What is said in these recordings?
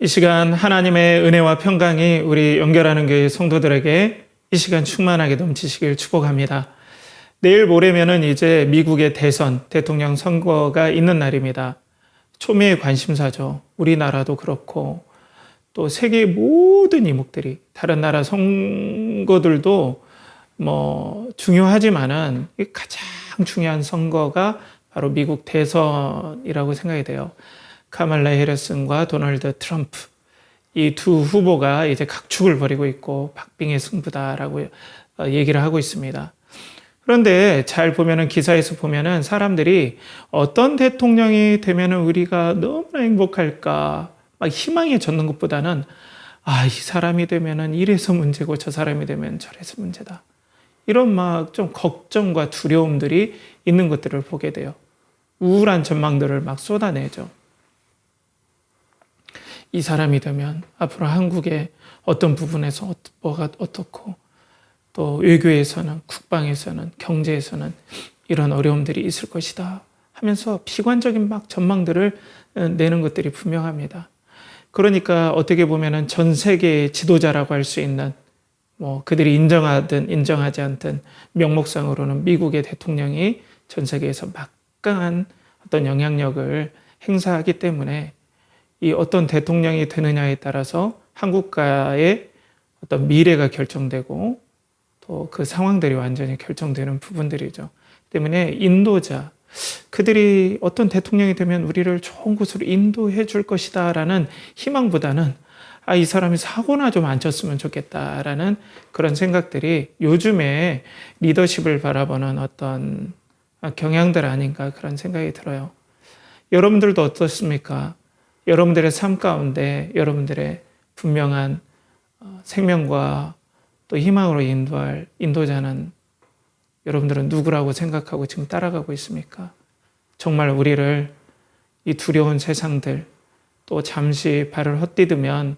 이 시간 하나님의 은혜와 평강이 우리 연결하는 교회 성도들에게 이 시간 충만하게 넘치시길 축복합니다. 내일 모레면은 이제 미국의 대선, 대통령 선거가 있는 날입니다. 초미의 관심사죠. 우리나라도 그렇고 또 세계의 모든 이목들이, 다른 나라 선거들도 중요하지만은 가장 중요한 선거가 바로 미국 대선이라고 생각이 돼요. 카말라 해리슨과 도널드 트럼프, 이 두 후보가 이제 각축을 벌이고 있고 박빙의 승부다라고 얘기를 하고 있습니다. 그런데 잘 보면은, 기사에서 보면은 사람들이 어떤 대통령이 되면은 우리가 너무나 행복할까 막 희망에 젖는 것보다는 이 사람이 되면은 이래서 문제고 저 사람이 되면 저래서 문제다, 이런 막 좀 걱정과 두려움들이 있는 것들을 보게 돼요. 우울한 전망들을 막 쏟아내죠. 이 사람이 되면 앞으로 한국의 어떤 부분에서 뭐가 어떻고, 또 외교에서는, 국방에서는, 경제에서는 이런 어려움들이 있을 것이다 하면서 비관적인 막 전망들을 내는 것들이 분명합니다. 그러니까 어떻게 보면은 전 세계의 지도자라고 할 수 있는, 그들이 인정하든 인정하지 않든 명목상으로는 미국의 대통령이 전 세계에서 막강한 어떤 영향력을 행사하기 때문에 이 어떤 대통령이 되느냐에 따라서 한국가의 어떤 미래가 결정되고 또 그 상황들이 완전히 결정되는 부분들이죠. 때문에 인도자, 그들이 어떤 대통령이 되면 우리를 좋은 곳으로 인도해 줄 것이다 라는 희망보다는 이 사람이 사고나 좀 안 쳤으면 좋겠다라는 그런 생각들이 요즘에 리더십을 바라보는 어떤 경향들 아닌가, 그런 생각이 들어요. 여러분들도 어떻습니까? 여러분들의 삶 가운데 여러분들의 분명한 생명과 또 희망으로 인도할 인도자는 여러분들은 누구라고 생각하고 지금 따라가고 있습니까? 정말 우리를 이 두려운 세상들, 또 잠시 발을 헛디디면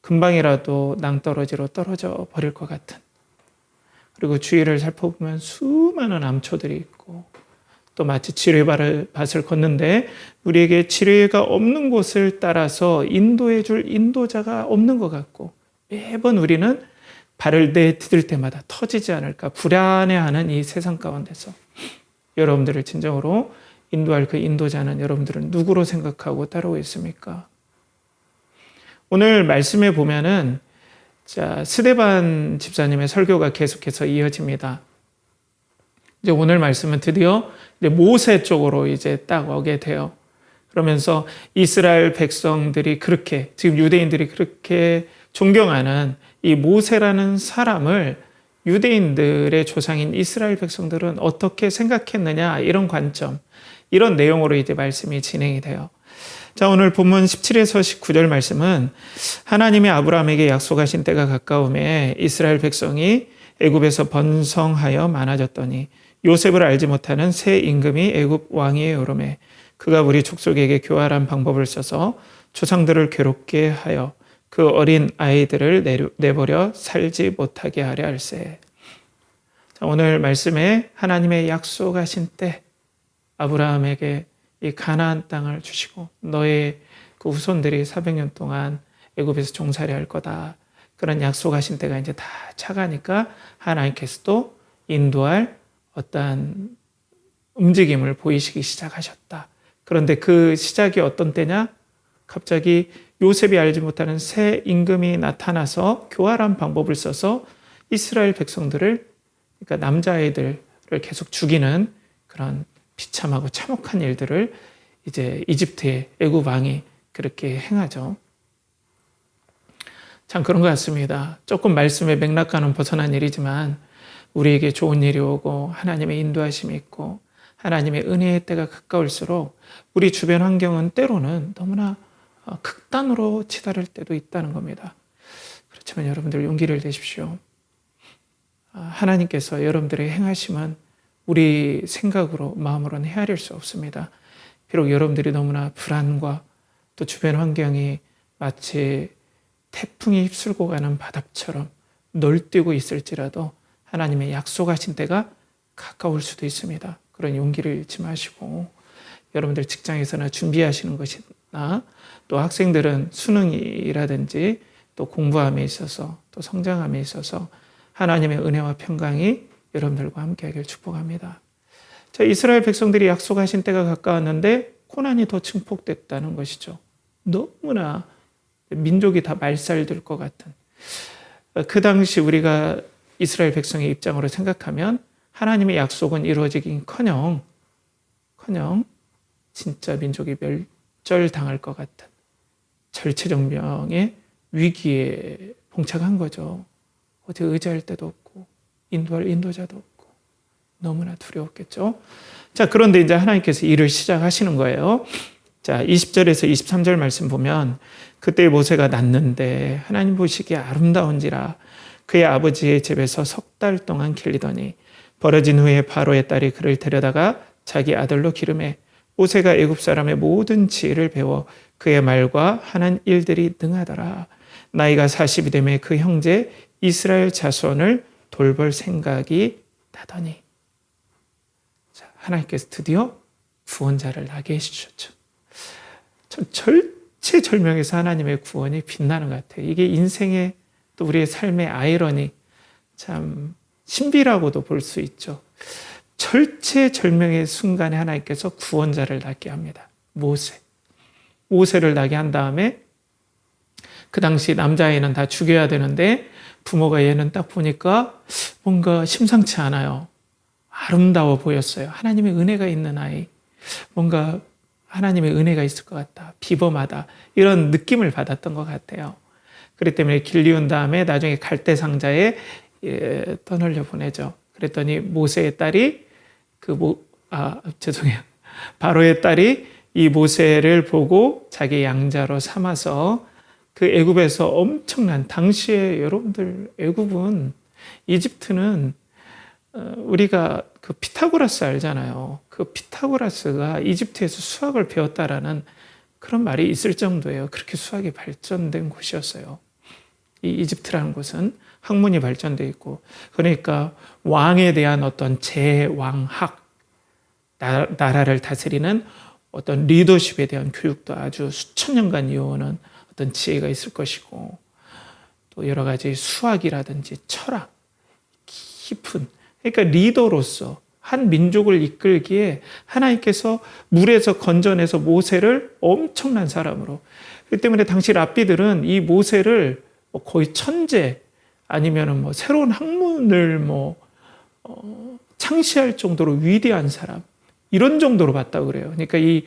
금방이라도 낭떠러지로 떨어져 버릴 것 같은, 그리고 주위를 살펴보면 수많은 암초들이 있고, 또 마치 지뢰밭을 걷는데 우리에게 지뢰가 없는 곳을 따라서 인도해 줄 인도자가 없는 것 같고, 매번 우리는 발을 내디딜 때마다 터지지 않을까 불안해하는 이 세상 가운데서 여러분들을 진정으로 인도할 그 인도자는 여러분들은 누구로 생각하고 따르고 있습니까? 오늘 말씀에 보면은 스데반 집사님의 설교가 계속해서 이어집니다. 이제 오늘 말씀은 드디어 이제 모세 쪽으로 이제 딱 오게 돼요. 그러면서 이스라엘 백성들이 그렇게, 지금 유대인들이 그렇게 존경하는 이 모세라는 사람을 유대인들의 조상인 이스라엘 백성들은 어떻게 생각했느냐, 이런 관점, 이런 내용으로 이제 말씀이 진행이 돼요. 자, 오늘 본문 17에서 19절 말씀은 하나님이 아브라함에게 약속하신 때가 가까움에 이스라엘 백성이 애굽에서 번성하여 많아졌더니 요셉을 알지 못하는 새 임금이 애굽 왕위에 오르매 그가 우리 족속에게 교활한 방법을 써서 조상들을 괴롭게 하여 그 어린 아이들을 내버려 살지 못하게 하려 할세. 자, 오늘 말씀에 하나님의 약속하신 때 아브라함에게 이 가나안 땅을 주시고 너의 그 후손들이 400년 동안 애굽에서 종살이 할 거다, 그런 약속하신 때가 이제 다 차가니까 하나님께서도 인도할 어떠한 움직임을 보이시기 시작하셨다. 그런데 그 시작이 어떤 때냐? 갑자기 요셉이 알지 못하는 새 임금이 나타나서 교활한 방법을 써서 이스라엘 백성들을, 그러니까 남자아이들을 계속 죽이는 그런 비참하고 참혹한 일들을 이제 이집트의 애굽 왕이 그렇게 행하죠. 참 그런 것 같습니다. 조금 말씀의 맥락과는 벗어난 일이지만 우리에게 좋은 일이 오고 하나님의 인도하심이 있고 하나님의 은혜의 때가 가까울수록 우리 주변 환경은 때로는 너무나 극단으로 치달을 때도 있다는 겁니다. 그렇지만 여러분들 용기를 내십시오. 하나님께서 여러분들의 행하심은 우리 생각으로, 마음으로는 헤아릴 수 없습니다. 비록 여러분들이 너무나 불안과 또 주변 환경이 마치 태풍이 휩쓸고 가는 바닥처럼 널뛰고 있을지라도 하나님의 약속하신 때가 가까울 수도 있습니다. 그런 용기를 잃지 마시고 여러분들 직장에서나 준비하시는 것이나 또 학생들은 수능이라든지 또 공부함에 있어서 또 성장함에 있어서 하나님의 은혜와 평강이 여러분들과 함께하길 축복합니다. 자, 이스라엘 백성들이 약속하신 때가 가까웠는데 고난이 더 증폭됐다는 것이죠. 너무나 민족이 다 말살될 것 같은. 그 당시 우리가 이스라엘 백성의 입장으로 생각하면 하나님의 약속은 이루어지긴커녕 진짜 민족이 멸절당할 것 같은 절체절명의 위기에 봉착한 거죠. 어디 의지할 데도 없고 인도할 인도자도 없고 너무나 두려웠겠죠. 자, 그런데 이제 하나님께서 일을 시작하시는 거예요. 자, 20절에서 23절 말씀 보면 그때 모세가 낳는데 하나님 보시기에 아름다운지라 그의 아버지의 집에서 3달 동안 길리더니 벌어진 후에 바로의 딸이 그를 데려다가 자기 아들로 기름해 모세가 애굽 사람의 모든 지혜를 배워 그의 말과 하는 일들이 능하더라. 나이가 40이 되매 그 형제 이스라엘 자손을 돌볼 생각이 나더니. 자, 하나님께서 드디어 구원자를 나게 해주셨죠. 절체절명에서 하나님의 구원이 빛나는 것 같아요. 이게 인생의 또 우리의 삶의 아이러니, 참 신비라고도 볼 수 있죠. 절체절명의 순간에 하나님께서 구원자를 낳게 합니다. 모세를 낳게 한 다음에 그 당시 남자아이는 다 죽여야 되는데 부모가 얘는 딱 보니까 뭔가 심상치 않아요. 아름다워 보였어요. 하나님의 은혜가 있는 아이. 뭔가 하나님의 은혜가 있을 것 같다. 비범하다. 이런 느낌을 받았던 것 같아요. 그렇기 때문에 길리운 다음에 나중에 갈대 상자에 떠널려 보내죠. 그랬더니 모세의 딸이 바로의 딸이 이 모세를 보고 자기 양자로 삼아서 그 애굽에서 엄청난 당시에 여러분들 애굽은 이집트는 우리가 그 피타고라스 알잖아요. 그 피타고라스가 이집트에서 수학을 배웠다라는 그런 말이 있을 정도예요. 그렇게 수학이 발전된 곳이었어요. 이 이집트라는 곳은 학문이 발전돼 있고 그러니까 왕에 대한 어떤 제왕학 나라를 다스리는 어떤 리더십에 대한 교육도 아주 수천 년간 이어오는 어떤 지혜가 있을 것이고 또 여러 가지 수학이라든지 철학 깊은 그러니까 리더로서 한 민족을 이끌기에 하나님께서 물에서 건져내서 모세를 엄청난 사람으로 그렇기 때문에 당시 랍비들은 이 모세를 거의 천재 아니면은 새로운 학문을 창시할 정도로 위대한 사람 이런 정도로 봤다고 그래요. 그러니까 이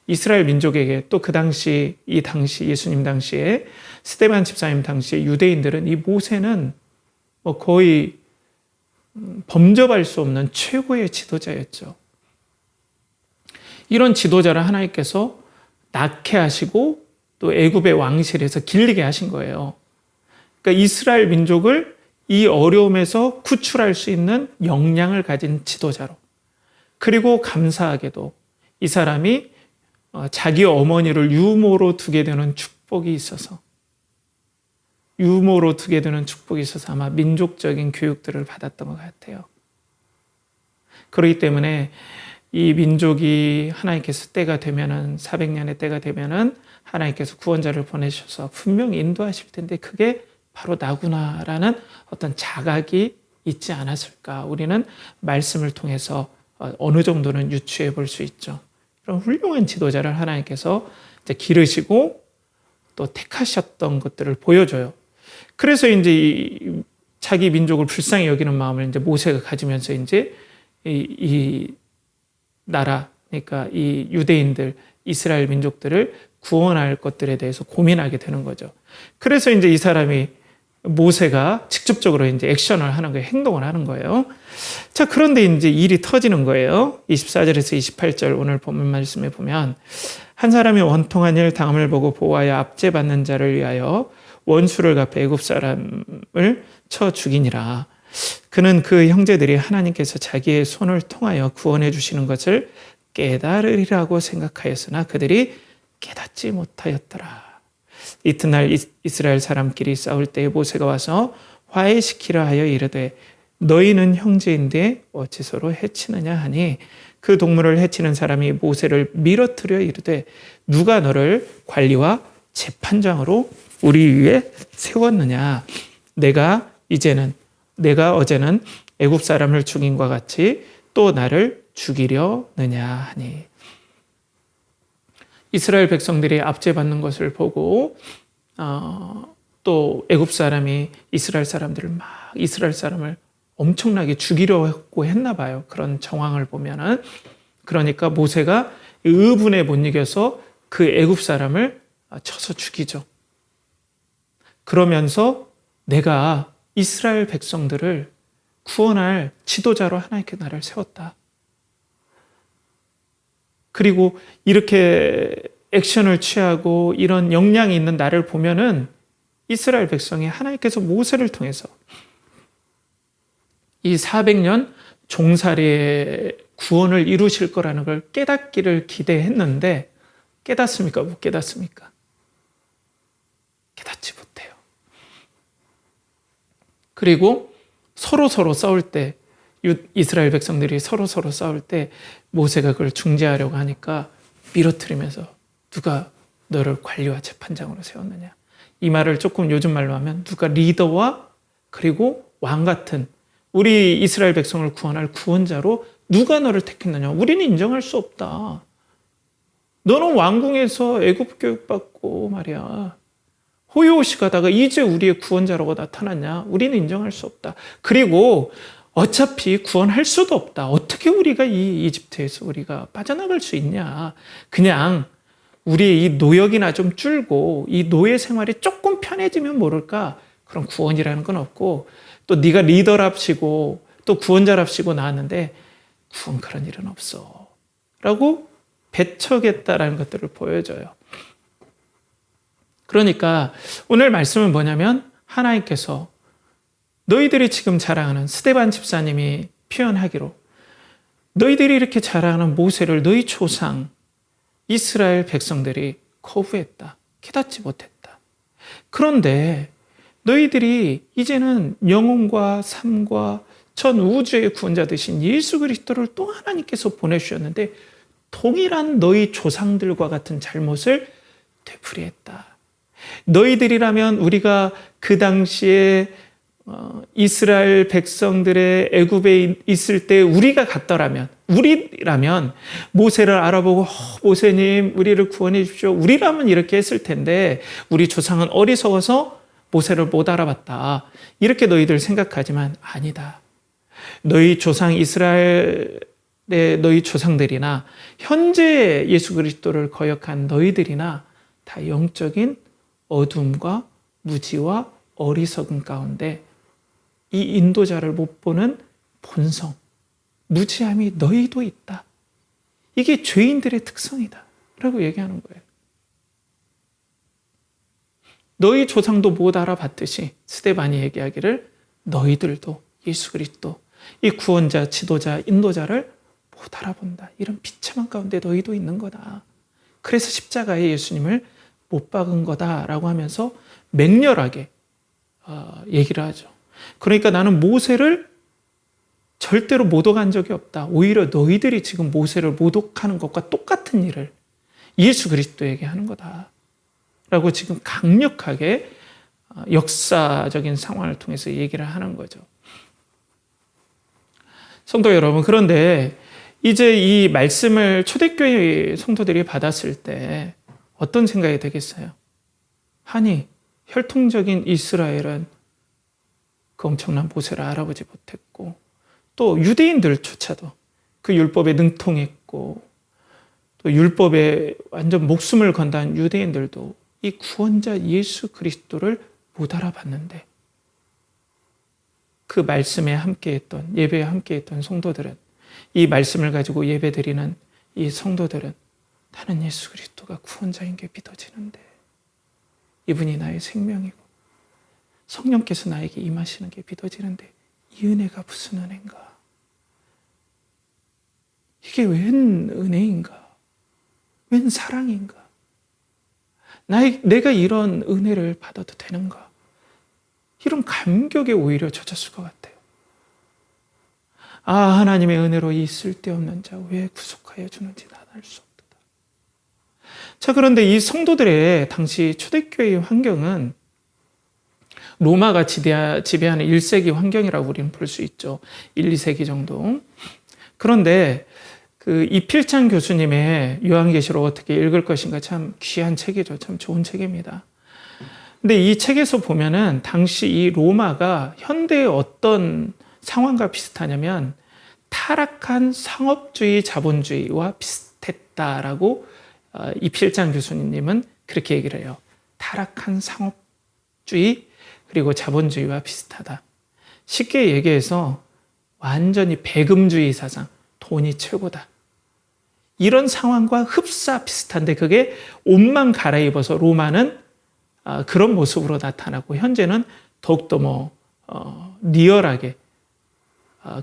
이스라엘 민족에게 또 그 당시 이 당시 예수님 당시에 스데반 집사님 당시에 유대인들은 이 모세는 거의 범접할 수 없는 최고의 지도자였죠. 이런 지도자를 하나님께서 낳게 하시고 또 애굽의 왕실에서 길리게 하신 거예요. 그러니까 이스라엘 민족을 이 어려움에서 구출할 수 있는 역량을 가진 지도자로. 그리고 감사하게도 이 사람이 자기 어머니를 유모로 두게 되는 축복이 있어서 아마 민족적인 교육들을 받았던 것 같아요. 그렇기 때문에 이 민족이 하나님께서 때가 되면은 400년의 때가 되면은 하나님께서 구원자를 보내셔서 분명히 인도하실 텐데 그게 바로 나구나라는 어떤 자각이 있지 않았을까. 우리는 말씀을 통해서 어느 정도는 유추해 볼 수 있죠. 이런 훌륭한 지도자를 하나님께서 이제 기르시고 또 택하셨던 것들을 보여줘요. 그래서 이제 자기 민족을 불쌍히 여기는 마음을 이제 모세가 가지면서 이제 이 나라, 그러니까 이 유대인들, 이스라엘 민족들을 구원할 것들에 대해서 고민하게 되는 거죠. 그래서 이제 이 사람이 모세가 직접적으로 이제 액션을 하는 거예요. 행동을 하는 거예요. 자, 그런데 이제 일이 터지는 거예요. 24절에서 28절 오늘 본문 말씀에 보면 한 사람이 원통한 일 당함을 보고 보호하여 압제받는 자를 위하여 원수를 갚아 애굽 사람을 쳐 죽이니라. 그는 그 형제들이 하나님께서 자기의 손을 통하여 구원해 주시는 것을 깨달으리라고 생각하였으나 그들이 깨닫지 못하였더라. 이튿날 이스라엘 사람끼리 싸울 때에 모세가 와서 화해시키라 하여 이르되 너희는 형제인데 어찌 서로 해치느냐 하니 그 동물을 해치는 사람이 모세를 밀어뜨려 이르되 누가 너를 관리와 재판장으로 우리 위에 세웠느냐. 내가 어제는 애굽 사람을 죽인과 같이 또 나를 죽이려느냐 하니. 이스라엘 백성들이 압제받는 것을 보고 또 애굽 사람이 이스라엘 사람을 엄청나게 죽이려고 했나 봐요. 그런 정황을 보면은. 그러니까 모세가 의분에 못 이겨서 그 애굽 사람을 쳐서 죽이죠. 그러면서 내가 이스라엘 백성들을 구원할 지도자로 하나님께 나를 세웠다. 그리고 이렇게 액션을 취하고 이런 역량이 있는 나를 보면은 이스라엘 백성이 하나님께서 모세를 통해서 이 400년 종살이의 구원을 이루실 거라는 걸 깨닫기를 기대했는데 깨닫습니까? 못 깨닫습니까? 깨닫지 못해요. 그리고 서로 싸울 때 이스라엘 백성들이 서로 싸울 때 모세가 그걸 중재하려고 하니까 밀어뜨리면서 누가 너를 관리와 재판장으로 세웠느냐. 이 말을 조금 요즘 말로 하면 누가 리더와 그리고 왕 같은 우리 이스라엘 백성을 구원할 구원자로 누가 너를 택했느냐. 우리는 인정할 수 없다. 너는 왕궁에서 애굽 교육받고 말이야. 호요시 가다가 이제 우리의 구원자라고 나타났냐. 우리는 인정할 수 없다. 그리고 어차피 구원할 수도 없다. 어떻게 우리가 이 이집트에서 우리가 빠져나갈 수 있냐. 그냥 우리의 이 노역이나 좀 줄고 이 노예 생활이 조금 편해지면 모를까. 그런 구원이라는 건 없고 또 네가 리더랍시고 또 구원자랍시고 나왔는데 구원 그런 일은 없어. 라고 배척했다라는 것들을 보여줘요. 그러니까 오늘 말씀은 뭐냐면 하나님께서 너희들이 지금 자랑하는 스데반 집사님이 표현하기로 너희들이 이렇게 자랑하는 모세를 너희 조상 이스라엘 백성들이 거부했다. 깨닫지 못했다. 그런데 너희들이 이제는 영혼과 삶과 전 우주의 구원자 되신 예수 그리스도를 또 하나님께서 보내주셨는데 동일한 너희 조상들과 같은 잘못을 되풀이했다. 너희들이라면 우리가 그 당시에 이스라엘 백성들의 애굽에 있을 때 우리가 우리라면 모세를 알아보고 모세님 우리를 구원해 주십시오. 우리라면 이렇게 했을 텐데 우리 조상은 어리석어서 모세를 못 알아봤다. 이렇게 너희들 생각하지만 아니다. 너희 조상 이스라엘의 너희 조상들이나 현재 예수 그리스도를 거역한 너희들이나 다 영적인 어둠과 무지와 어리석음 가운데 이 인도자를 못 보는 본성, 무지함이 너희도 있다. 이게 죄인들의 특성이다. 라고 얘기하는 거예요. 너희 조상도 못 알아봤듯이 스데반이 얘기하기를 너희들도 예수 그리스도 이 구원자, 지도자, 인도자를 못 알아본다. 이런 비참한 가운데 너희도 있는 거다. 그래서 십자가에 예수님을 못 박은 거다라고 하면서 맹렬하게 얘기를 하죠. 그러니까 나는 모세를 절대로 모독한 적이 없다. 오히려 너희들이 지금 모세를 모독하는 것과 똑같은 일을 예수 그리스도에게 하는 거다. 라고 지금 강력하게 역사적인 상황을 통해서 얘기를 하는 거죠. 성도 여러분, 그런데 이제 이 말씀을 초대교회 성도들이 받았을 때 어떤 생각이 되겠어요? 아니, 혈통적인 이스라엘은 그 엄청난 모세를 알아보지 못했고 또 유대인들조차도 그 율법에 능통했고 또 율법에 완전 목숨을 건다는 유대인들도 이 구원자 예수 그리스도를 못 알아봤는데 그 말씀에 함께했던 예배에 함께했던 성도들은 이 말씀을 가지고 예배드리는 이 성도들은 나는 예수 그리스도가 구원자인 게 믿어지는데 이분이 나의 생명이고 성령께서 나에게 임하시는 게 믿어지는데 이 은혜가 무슨 은혜인가? 이게 웬 은혜인가? 웬 사랑인가? 내가 이런 은혜를 받아도 되는가? 이런 감격에 오히려 젖었을 것 같아요. 하나님의 은혜로 이 쓸데없는 자 왜 구속하여 주는지 나는 알 수 없다. 자, 그런데 이 성도들의 당시 초대교회의 환경은 로마가 지배하는 1세기 환경이라고 우리는 볼 수 있죠. 1, 2세기 정도. 그런데 그 이필찬 교수님의 요한계시록 어떻게 읽을 것인가 참 귀한 책이죠. 참 좋은 책입니다. 근데 이 책에서 보면은 당시 이 로마가 현대의 어떤 상황과 비슷하냐면 타락한 상업주의 자본주의와 비슷했다라고 이필찬 교수님은 그렇게 얘기를 해요. 타락한 상업주의 그리고 자본주의와 비슷하다. 쉽게 얘기해서 완전히 배금주의 사상, 돈이 최고다. 이런 상황과 흡사 비슷한데 그게 옷만 갈아입어서 로마는 그런 모습으로 나타나고 현재는 더욱더 리얼하게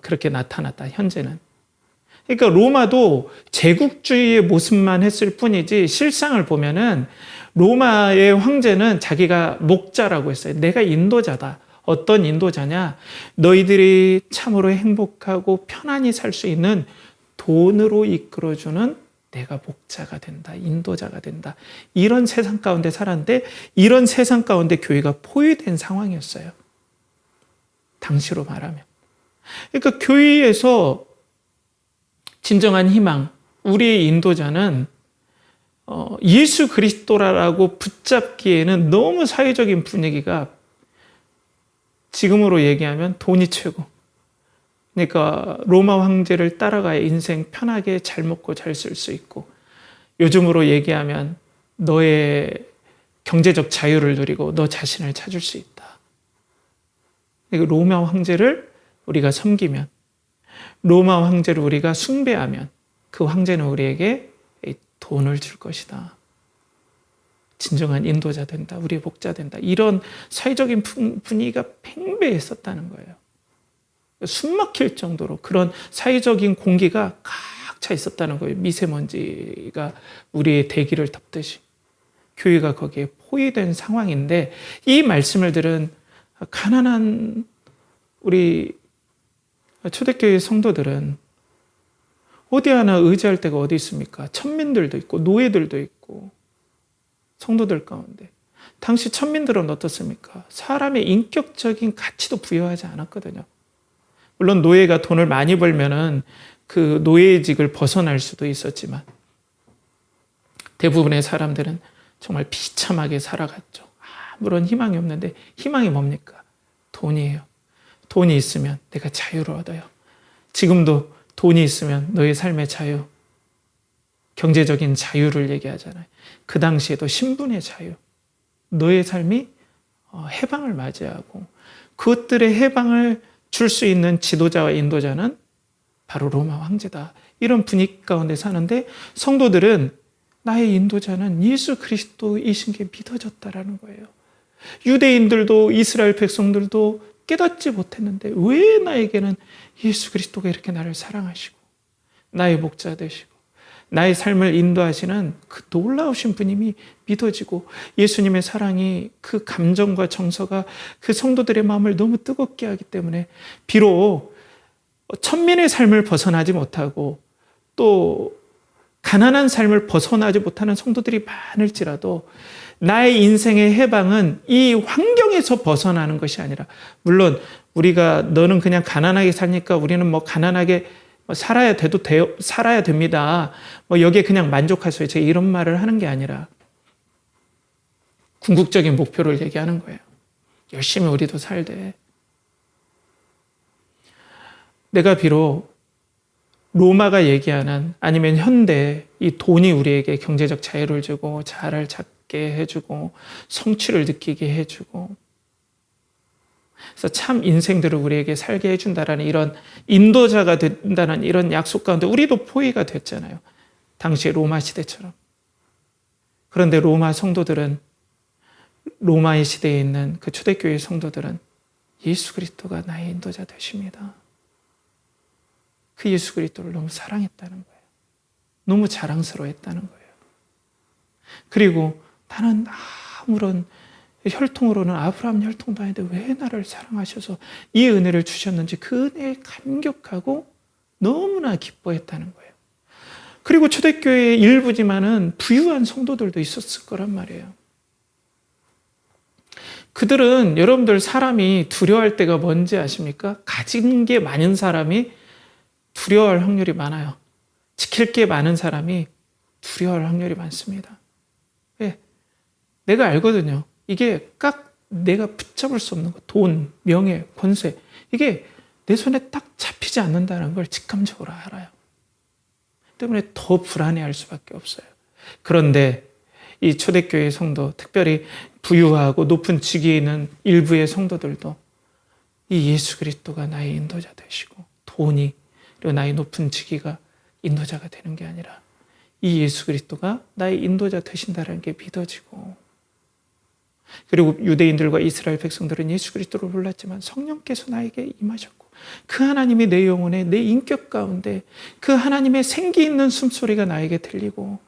그렇게 나타났다. 현재는. 그러니까 로마도 제국주의의 모습만 했을 뿐이지 실상을 보면은 로마의 황제는 자기가 목자라고 했어요. 내가 인도자다. 어떤 인도자냐? 너희들이 참으로 행복하고 편안히 살 수 있는 돈으로 이끌어주는 내가 목자가 된다. 인도자가 된다. 이런 세상 가운데 살았는데 이런 세상 가운데 교회가 포위된 상황이었어요. 당시로 말하면. 그러니까 교회에서 진정한 희망, 우리의 인도자는 예수 그리스도라고 붙잡기에는 너무 사회적인 분위기가 지금으로 얘기하면 돈이 최고. 그러니까 로마 황제를 따라가야 인생 편하게 잘 먹고 잘 쓸 수 있고 요즘으로 얘기하면 너의 경제적 자유를 누리고 너 자신을 찾을 수 있다. 로마 황제를 우리가 섬기면 로마 황제를 우리가 숭배하면 그 황제는 우리에게 돈을 줄 것이다. 진정한 인도자 된다. 우리의 목자 된다. 이런 사회적인 분위기가 팽배했었다는 거예요. 숨 막힐 정도로 그런 사회적인 공기가 꽉 차 있었다는 거예요. 미세먼지가 우리의 대기를 덮듯이. 교회가 거기에 포위된 상황인데 이 말씀을 들은 가난한 우리 초대교회 성도들은 어디 하나 의지할 데가 어디 있습니까? 천민들도 있고 노예들도 있고 성도들 가운데. 당시 천민들은 어떻습니까? 사람의 인격적인 가치도 부여하지 않았거든요. 물론 노예가 돈을 많이 벌면은 그 노예직을 벗어날 수도 있었지만 대부분의 사람들은 정말 비참하게 살아갔죠. 아무런 희망이 없는데 희망이 뭡니까? 돈이에요. 돈이 있으면 내가 자유를 얻어요. 지금도 돈이 있으면 너의 삶의 자유, 경제적인 자유를 얘기하잖아요. 그 당시에도 신분의 자유, 너의 삶이 해방을 맞이하고 그것들의 해방을 줄 수 있는 지도자와 인도자는 바로 로마 황제다. 이런 분위기 가운데 사는데 성도들은 나의 인도자는 예수 그리스도이신 게 믿어졌다라는 거예요. 유대인들도 이스라엘 백성들도 깨닫지 못했는데 왜 나에게는 예수 그리스도가 이렇게 나를 사랑하시고 나의 목자 되시고 나의 삶을 인도하시는 그 놀라우신 분임이 믿어지고 예수님의 사랑이 그 감정과 정서가 그 성도들의 마음을 너무 뜨겁게 하기 때문에 비록 천민의 삶을 벗어나지 못하고 또 가난한 삶을 벗어나지 못하는 성도들이 많을지라도 나의 인생의 해방은 이 환경에서 벗어나는 것이 아니라 물론 우리가 너는 그냥 가난하게 사니까 우리는 가난하게 살아야 됩니다. 여기에 그냥 만족하세요. 제가 이런 말을 하는 게 아니라 궁극적인 목표를 얘기하는 거예요. 열심히 우리도 살되 내가 비록 로마가 얘기하는 아니면 현대 이 돈이 우리에게 경제적 자유를 주고 자아를 찾게 해주고 성취를 느끼게 해주고 그래서 참 인생들을 우리에게 살게 해준다라는 이런 인도자가 된다는 이런 약속 가운데 우리도 포위가 됐잖아요. 당시 로마 시대처럼. 그런데 로마 성도들은 로마의 시대에 있는 그 초대교회 성도들은 예수 그리스도가 나의 인도자 되십니다. 그 예수 그리스도를 너무 사랑했다는 거예요. 너무 자랑스러워했다는 거예요. 그리고 나는 아무런 혈통으로는 아브라함 혈통도 아닌데 왜 나를 사랑하셔서 이 은혜를 주셨는지 그 은혜에 감격하고 너무나 기뻐했다는 거예요. 그리고 초대교회의 일부지만은 부유한 성도들도 있었을 거란 말이에요. 그들은 여러분들 사람이 두려워할 때가 뭔지 아십니까? 가진 게 많은 사람이 두려워할 확률이 많아요. 지킬 게 많은 사람이 두려워할 확률이 많습니다. 왜? 내가 알거든요. 이게 딱 내가 붙잡을 수 없는 거, 돈, 명예, 권세, 이게 내 손에 딱 잡히지 않는다는 걸 직감적으로 알아요. 때문에 더 불안해할 수밖에 없어요. 그런데 이 초대교회 성도, 특별히 부유하고 높은 직위에 있는 일부의 성도들도 이 예수 그리스도가 나의 인도자 되시고 돈이 그리고 나의 높은 직위가 인도자가 되는 게 아니라 이 예수 그리스도가 나의 인도자 되신다는 게 믿어지고, 그리고 유대인들과 이스라엘 백성들은 예수 그리스도를 몰랐지만 성령께서 나에게 임하셨고 그 하나님이 내 영혼에 내 인격 가운데 그 하나님의 생기 있는 숨소리가 나에게 들리고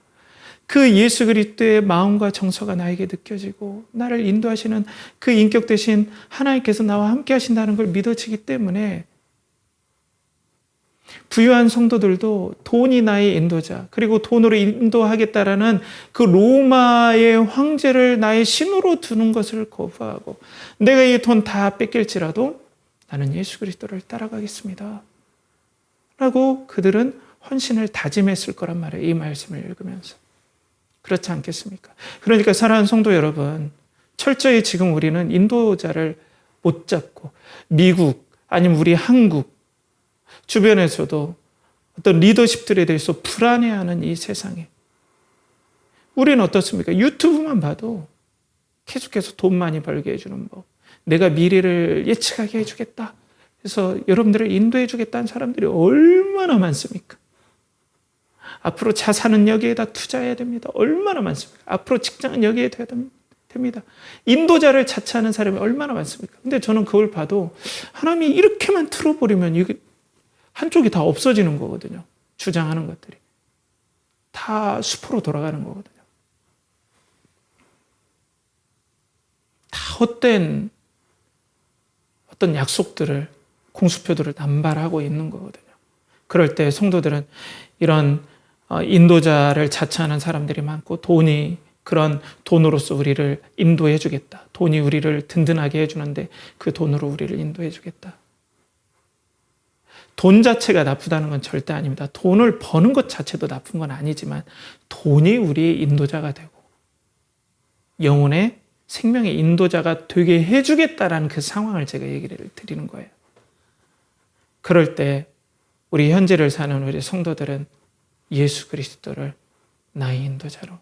그 예수 그리스도의 마음과 정서가 나에게 느껴지고 나를 인도하시는 그 인격 대신 하나님께서 나와 함께 하신다는 걸 믿어지기 때문에 부유한 성도들도 돈이 나의 인도자, 그리고 돈으로 인도하겠다라는 그 로마의 황제를 나의 신으로 두는 것을 거부하고 내가 이 돈 다 뺏길지라도 나는 예수 그리스도를 따라가겠습니다 라고 그들은 헌신을 다짐했을 거란 말이에요. 이 말씀을 읽으면서. 그렇지 않겠습니까? 그러니까 사랑하는 성도 여러분, 철저히 지금 우리는 인도자를 못 잡고 미국 아니면 우리 한국 주변에서도 어떤 리더십들에 대해서 불안해하는 이 세상에 우리는 어떻습니까? 유튜브만 봐도 계속해서 돈 많이 벌게 해주는 법, 내가 미래를 예측하게 해주겠다, 그래서 여러분들을 인도해 주겠다는 사람들이 얼마나 많습니까? 앞으로 자산은 여기에다 투자해야 됩니다. 얼마나 많습니까? 앞으로 직장은 여기에 돼야 됩니다. 인도자를 자처하는 사람이 얼마나 많습니까? 근데 저는 그걸 봐도 하나님이 이렇게만 틀어버리면 이게 한쪽이 다 없어지는 거거든요. 주장하는 것들이. 다 수포로 돌아가는 거거든요. 다 헛된 어떤 약속들을, 공수표들을 남발하고 있는 거거든요. 그럴 때 성도들은 이런 인도자를 자처하는 사람들이 많고 돈이 그런 돈으로서 우리를 인도해 주겠다. 돈이 우리를 든든하게 해주는데 그 돈으로 우리를 인도해 주겠다. 돈 자체가 나쁘다는 건 절대 아닙니다. 돈을 버는 것 자체도 나쁜 건 아니지만 돈이 우리의 인도자가 되고 영혼의 생명의 인도자가 되게 해주겠다라는 그 상황을 제가 얘기를 드리는 거예요. 그럴 때 우리 현재를 사는 우리 성도들은 예수 그리스도를 나의 인도자로,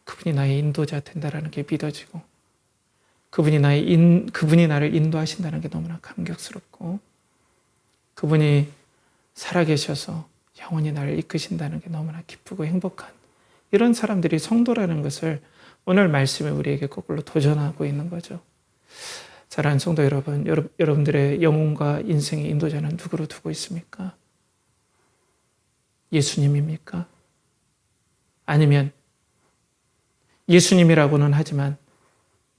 그분이 나의 인도자 된다라는 게 믿어지고 그분이 나를 인도하신다는 게 너무나 감격스럽고 그분이 살아계셔서 영원히 나를 이끄신다는 게 너무나 기쁘고 행복한 이런 사람들이 성도라는 것을 오늘 말씀에 우리에게 거꾸로 도전하고 있는 거죠. 사랑하는 성도 여러분, 여러분들의 영혼과 인생의 인도자는 누구로 두고 있습니까? 예수님입니까? 아니면 예수님이라고는 하지만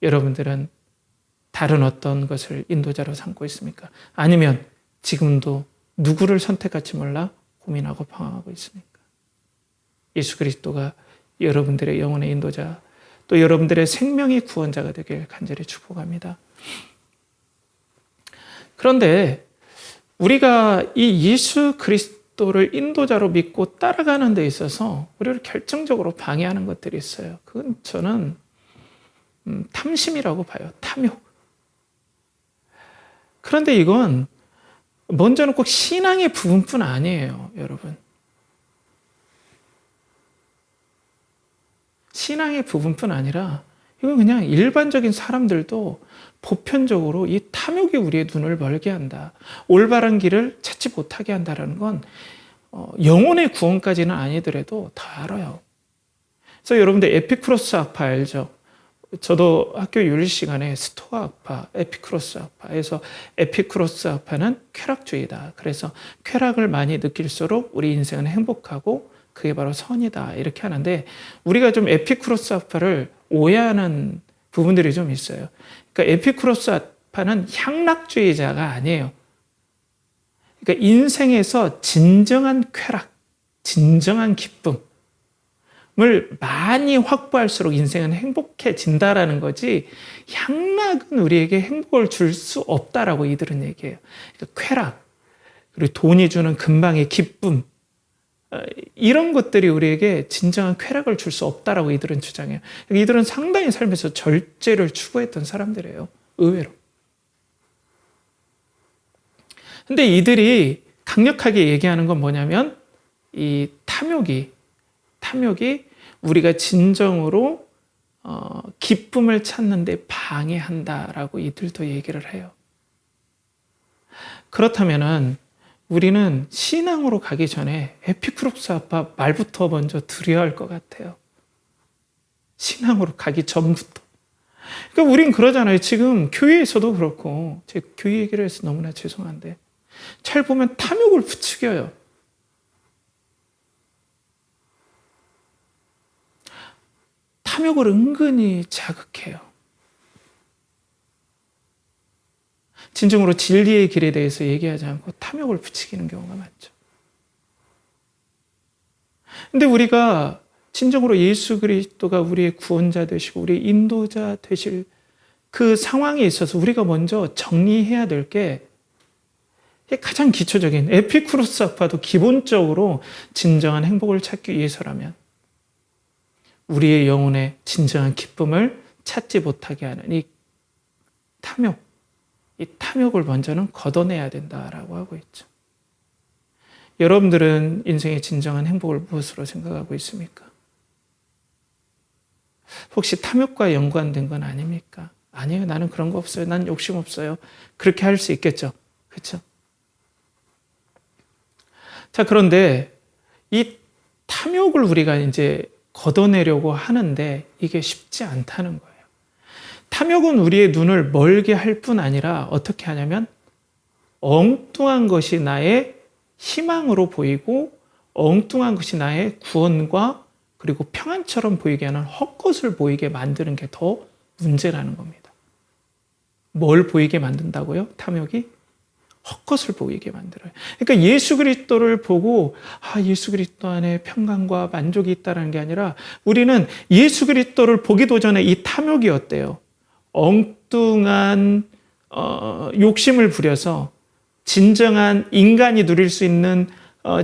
여러분들은 다른 어떤 것을 인도자로 삼고 있습니까? 아니면 지금도 누구를 선택할지 몰라 고민하고 방황하고 있습니까? 예수 그리스도가 여러분들의 영혼의 인도자, 또 여러분들의 생명의 구원자가 되길 간절히 축복합니다. 그런데 우리가 이 예수 그리스도를 인도자로 믿고 따라가는 데 있어서 우리를 결정적으로 방해하는 것들이 있어요. 그건 저는 탐심이라고 봐요. 탐욕. 그런데 이건 먼저는 꼭 신앙의 부분뿐 아니에요, 여러분. 신앙의 부분뿐 아니라 이건 그냥 일반적인 사람들도 보편적으로 이 탐욕이 우리의 눈을 멀게 한다. 올바른 길을 찾지 못하게 한다는 건 영혼의 구원까지는 아니더라도 다 알아요. 그래서 여러분들 에피쿠로스 학파 알죠? 저도 학교 윤리 시간에 스토아 학파, 에피쿠로스 학파에서 에피쿠로스 학파는 쾌락주의다. 그래서 쾌락을 많이 느낄수록 우리 인생은 행복하고 그게 바로 선이다. 이렇게 하는데 우리가 좀 에피쿠로스 학파를 오해하는 부분들이 좀 있어요. 그러니까 에피쿠로스 아파는 향락주의자가 아니에요. 그러니까 인생에서 진정한 쾌락, 진정한 기쁨을 많이 확보할수록 인생은 행복해진다라는 거지, 향락은 우리에게 행복을 줄 수 없다라고 이들은 얘기해요. 그러니까 쾌락, 그리고 돈이 주는 금방의 기쁨, 이런 것들이 우리에게 진정한 쾌락을 줄 수 없다라고 이들은 주장해요. 이들은 상당히 삶에서 절제를 추구했던 사람들이에요. 의외로. 근데 이들이 강력하게 얘기하는 건 뭐냐면, 이 탐욕이 우리가 진정으로 기쁨을 찾는데 방해한다라고 이들도 얘기를 해요. 그렇다면은 우리는 신앙으로 가기 전에 에피쿠로스 아빠 말부터 먼저 드려야 할 것 같아요. 신앙으로 가기 전부터. 그러니까 우린 그러잖아요. 지금 교회에서도 그렇고, 제 교회 얘기를 해서 너무나 죄송한데, 잘 보면 탐욕을 부추겨요. 탐욕을 은근히 자극해요. 진정으로 진리의 길에 대해서 얘기하지 않고 탐욕을 부추기는 경우가 많죠. 근데 우리가 진정으로 예수 그리스도가 우리의 구원자 되시고 우리의 인도자 되실 그 상황에 있어서 우리가 먼저 정리해야 될 게, 가장 기초적인 에피쿠로스 아파도 기본적으로 진정한 행복을 찾기 위해서라면 우리의 영혼의 진정한 기쁨을 찾지 못하게 하는 이 탐욕을 먼저는 걷어내야 된다라고 하고 있죠. 여러분들은 인생의 진정한 행복을 무엇으로 생각하고 있습니까? 혹시 탐욕과 연관된 건 아닙니까? 아니에요. 나는 그런 거 없어요. 난 욕심 없어요. 그렇게 할 수 있겠죠. 그렇죠? 자, 그런데 이 탐욕을 우리가 이제 걷어내려고 하는데 이게 쉽지 않다는 거예요. 탐욕은 우리의 눈을 멀게 할 뿐 아니라 어떻게 하냐면 엉뚱한 것이 나의 희망으로 보이고 엉뚱한 것이 나의 구원과 그리고 평안처럼 보이게 하는 헛것을 보이게 만드는 게 더 문제라는 겁니다. 뭘 보이게 만든다고요? 탐욕이? 헛것을 보이게 만들어요. 그러니까 예수 그리스도를 보고 예수 그리스도 안에 평강과 만족이 있다는 게 아니라 우리는 예수 그리스도를 보기도 전에 이 탐욕이 어때요? 엉뚱한 욕심을 부려서 진정한 인간이 누릴 수 있는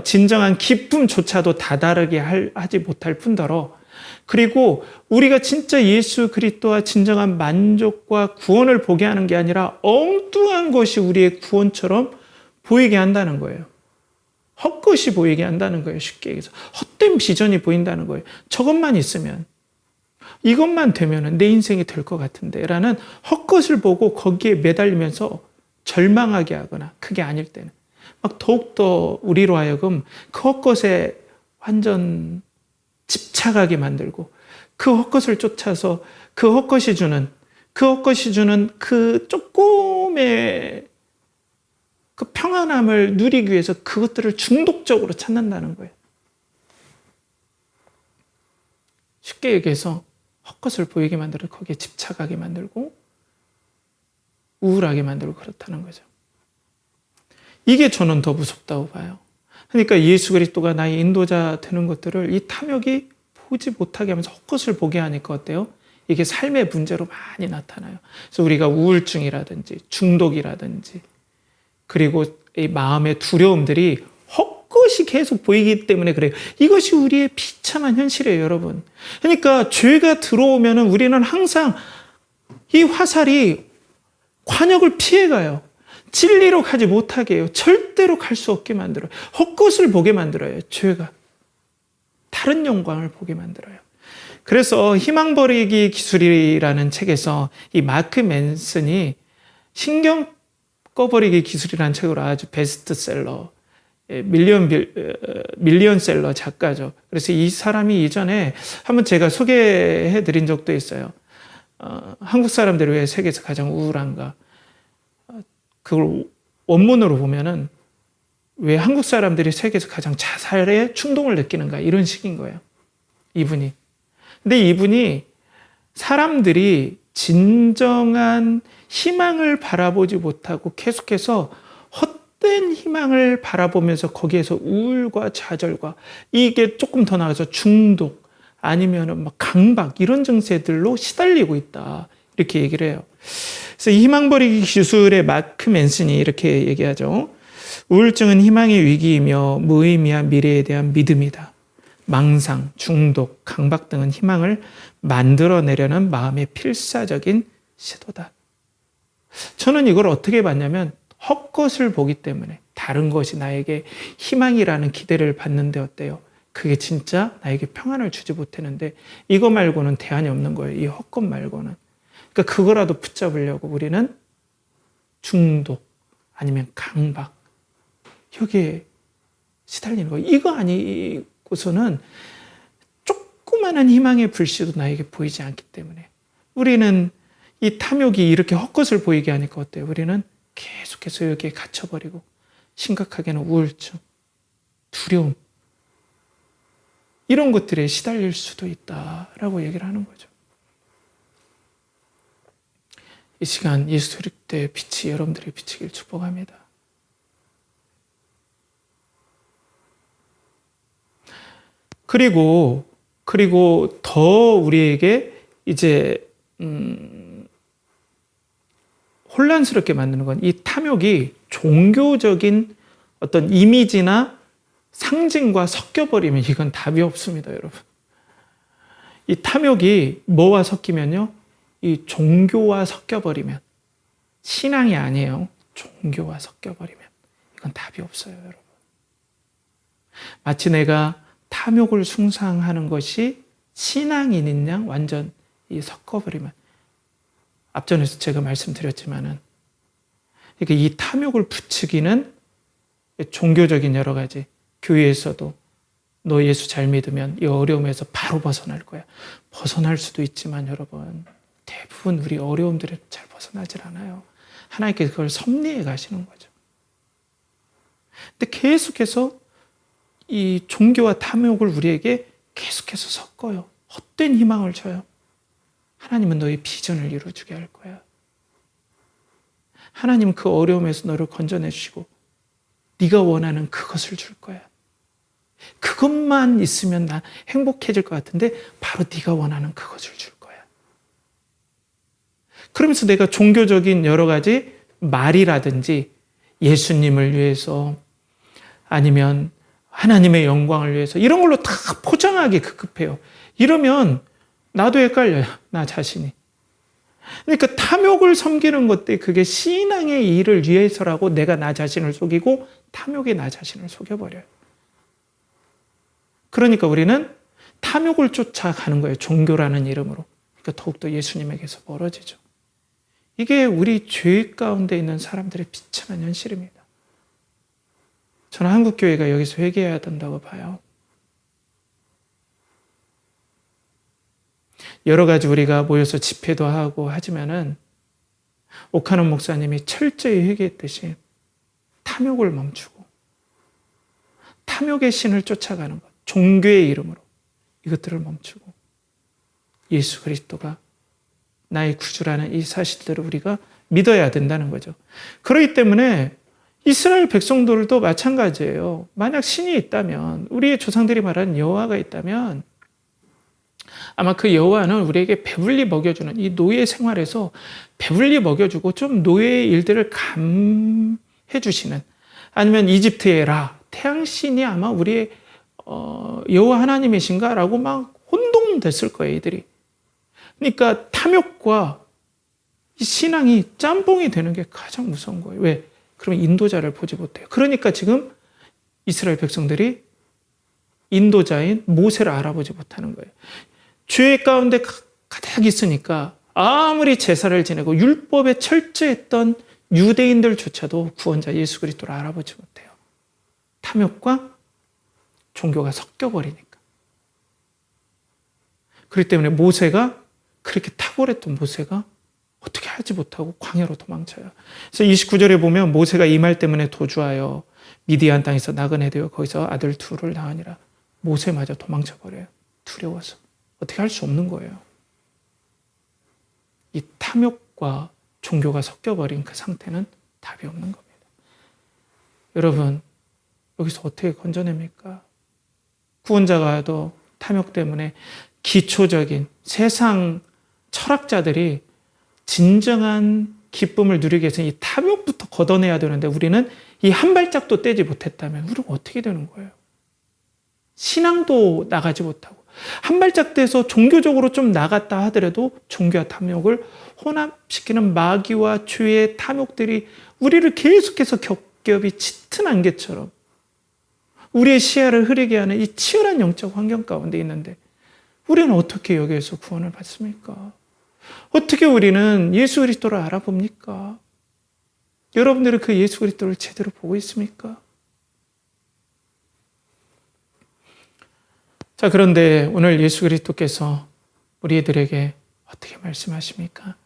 진정한 기쁨조차도 다다르게 하지 못할 뿐더러, 그리고 우리가 진짜 예수 그리스도와 진정한 만족과 구원을 보게 하는 게 아니라 엉뚱한 것이 우리의 구원처럼 보이게 한다는 거예요. 헛것이 보이게 한다는 거예요. 쉽게 얘기해서 헛된 비전이 보인다는 거예요. 저것만 있으면, 이것만 되면 내 인생이 될 것 같은데 라는 헛것을 보고 거기에 매달리면서 절망하게 하거나, 그게 아닐 때는 막 더욱더 우리로 하여금 그 헛것에 완전 집착하게 만들고, 그 헛것을 쫓아서 그 헛것이 주는 그 조금의 그 평안함을 누리기 위해서 그것들을 중독적으로 찾는다는 거예요. 쉽게 얘기해서 헛것을 보이게 만들어 거기에 집착하게 만들고 우울하게 만들고 그렇다는 거죠. 이게 저는 더 무섭다고 봐요. 그러니까 예수 그리스도가 나의 인도자 되는 것들을 이 탐욕이 보지 못하게 하면서 헛것을 보게 하니까 어때요? 이게 삶의 문제로 많이 나타나요. 그래서 우리가 우울증이라든지 중독이라든지, 그리고 이 마음의 두려움들이 헛것이 계속 보이기 때문에 그래요. 이것이 우리의 비참한 현실이에요, 여러분. 그러니까 죄가 들어오면 우리는 항상 이 화살이 관역을 피해가요. 진리로 가지 못하게 해요. 절대로 갈 수 없게 만들어요. 헛것을 보게 만들어요. 죄가. 다른 영광을 보게 만들어요. 그래서 희망 버리기 기술이라는 책에서 이 마크 맨슨이 신경 꺼버리기 기술이라는 책으로 아주 베스트셀러, 밀리언셀러 작가죠. 그래서 이 사람이 이전에 한번 제가 소개해 드린 적도 있어요. 한국 사람들이 왜 세계에서 가장 우울한가? 그걸 원문으로 보면은 왜 한국 사람들이 세계에서 가장 자살에 충동을 느끼는가? 이런 식인 거예요. 이분이. 근데 이분이 사람들이 진정한 희망을 바라보지 못하고 계속해서 헛된 희망을 바라보면서 거기에서 우울과 좌절과 이게 조금 더 나아가서 중독 아니면은 막 강박 이런 증세들로 시달리고 있다. 이렇게 얘기를 해요. 그래서 이 희망 버리기 기술의 마크 맨슨이 이렇게 얘기하죠. 우울증은 희망의 위기이며 무의미한 미래에 대한 믿음이다. 망상, 중독, 강박 등은 희망을 만들어내려는 마음의 필사적인 시도다. 저는 이걸 어떻게 봤냐면 헛것을 보기 때문에 다른 것이 나에게 희망이라는 기대를 받는데 어때요? 그게 진짜 나에게 평안을 주지 못했는데 이거 말고는 대안이 없는 거예요. 이 헛것 말고는. 그러니까 그거라도 붙잡으려고 우리는 중독 아니면 강박 여기에 시달리는 거예요. 이거 아니고서는 조그마한 희망의 불씨도 나에게 보이지 않기 때문에 우리는 이 탐욕이 이렇게 헛것을 보이게 하니까 어때요? 우리는 계속해서 여기에 갇혀버리고 심각하게는 우울증, 두려움 이런 것들에 시달릴 수도 있다라고 얘기를 하는 거죠. 이 시간 예수 그리스도의 빛이 여러분들에게 비치길 축복합니다. 그리고 더 우리에게 이제 혼란스럽게 만드는 건 이 탐욕이 종교적인 어떤 이미지나 상징과 섞여버리면 이건 답이 없습니다, 여러분. 이 탐욕이 뭐와 섞이면요? 이 종교와 섞여버리면 신앙이 아니에요. 종교와 섞여버리면 이건 답이 없어요, 여러분. 마치 내가 탐욕을 숭상하는 것이 신앙인인 양 완전 섞어버리면 앞전에서 제가 말씀드렸지만은 그러니까 이 탐욕을 부추기는 종교적인 여러 가지 교회에서도 너 예수 잘 믿으면 이 어려움에서 바로 벗어날 거야. 벗어날 수도 있지만 여러분 대부분 우리 어려움들에 잘 벗어나질 않아요. 하나님께서 그걸 섭리해 가시는 거죠. 근데 계속해서 이 종교와 탐욕을 우리에게 계속해서 섞어요. 헛된 희망을 줘요. 하나님은 너의 비전을 이루어주게 할 거야. 하나님은 그 어려움에서 너를 건져내주시고 네가 원하는 그것을 줄 거야. 그것만 있으면 난 행복해질 것 같은데 바로 네가 원하는 그것을 줄 거야. 그러면서 내가 종교적인 여러 가지 말이라든지 예수님을 위해서 아니면 하나님의 영광을 위해서 이런 걸로 다 포장하기 급급해요. 이러면 나도 헷갈려요. 나 자신이. 그러니까 탐욕을 섬기는 것들 그게 신앙의 일을 위해서라고 내가 나 자신을 속이고 탐욕이 나 자신을 속여버려요. 그러니까 우리는 탐욕을 쫓아가는 거예요. 종교라는 이름으로. 그러니까 더욱더 예수님에게서 멀어지죠. 이게 우리 죄 가운데 있는 사람들의 비참한 현실입니다. 저는 한국교회가 여기서 회개해야 된다고 봐요. 여러 가지 우리가 모여서 집회도 하고 하지만은 오카노 목사님이 철저히 회개했듯이 탐욕을 멈추고 탐욕의 신을 쫓아가는 것, 종교의 이름으로 이것들을 멈추고 예수 그리스도가 나의 구주라는 이 사실들을 우리가 믿어야 된다는 거죠. 그렇기 때문에 이스라엘 백성들도 마찬가지예요. 만약 신이 있다면 우리의 조상들이 말하는 여호와가 있다면 아마 그 여호와는 우리에게 배불리 먹여주는 이 노예 생활에서 배불리 먹여주고 좀 노예의 일들을 감해 주시는 아니면 이집트의 라 태양신이 아마 우리의 여호와 하나님이신가라고 막 혼동됐을 거예요, 이들이. 그러니까 탐욕과 이 신앙이 짬뽕이 되는 게 가장 무서운 거예요. 왜? 그러면 인도자를 보지 못해요. 그러니까 지금 이스라엘 백성들이 인도자인 모세를 알아보지 못하는 거예요. 죄 가운데 가득 있으니까 아무리 제사를 지내고 율법에 철저했던 유대인들조차도 구원자 예수 그리스도를 알아보지 못해요. 탐욕과 종교가 섞여버리니까. 그렇기 때문에 모세가 그렇게 탁월했던 모세가 어떻게 하지 못하고 광야로 도망쳐요. 그래서 29절에 보면 모세가 이 말 때문에 도주하여 미디안 땅에서 나그네 되어 거기서 아들 둘을 낳으니라. 모세마저 도망쳐버려요. 두려워서. 어떻게 할 수 없는 거예요. 이 탐욕과 종교가 섞여버린 그 상태는 답이 없는 겁니다. 여러분, 여기서 어떻게 건져냅니까? 구원자가도 탐욕 때문에 기초적인 세상 철학자들이 진정한 기쁨을 누리기 위해서 이 탐욕부터 걷어내야 되는데 우리는 이 한 발짝도 떼지 못했다면 우리는 어떻게 되는 거예요? 신앙도 나가지 못하고 한 발짝 떼서 종교적으로 좀 나갔다 하더라도 종교와 탐욕을 혼합시키는 마귀와 죄의 탐욕들이 우리를 계속해서 겹겹이 짙은 안개처럼 우리의 시야를 흐리게 하는 이 치열한 영적 환경 가운데 있는데 우리는 어떻게 여기에서 구원을 받습니까? 어떻게 우리는 예수 그리스도를 알아봅니까? 여러분들은 그 예수 그리스도를 제대로 보고 있습니까? 자, 그런데 오늘 예수 그리스도께서 우리들에게 어떻게 말씀하십니까?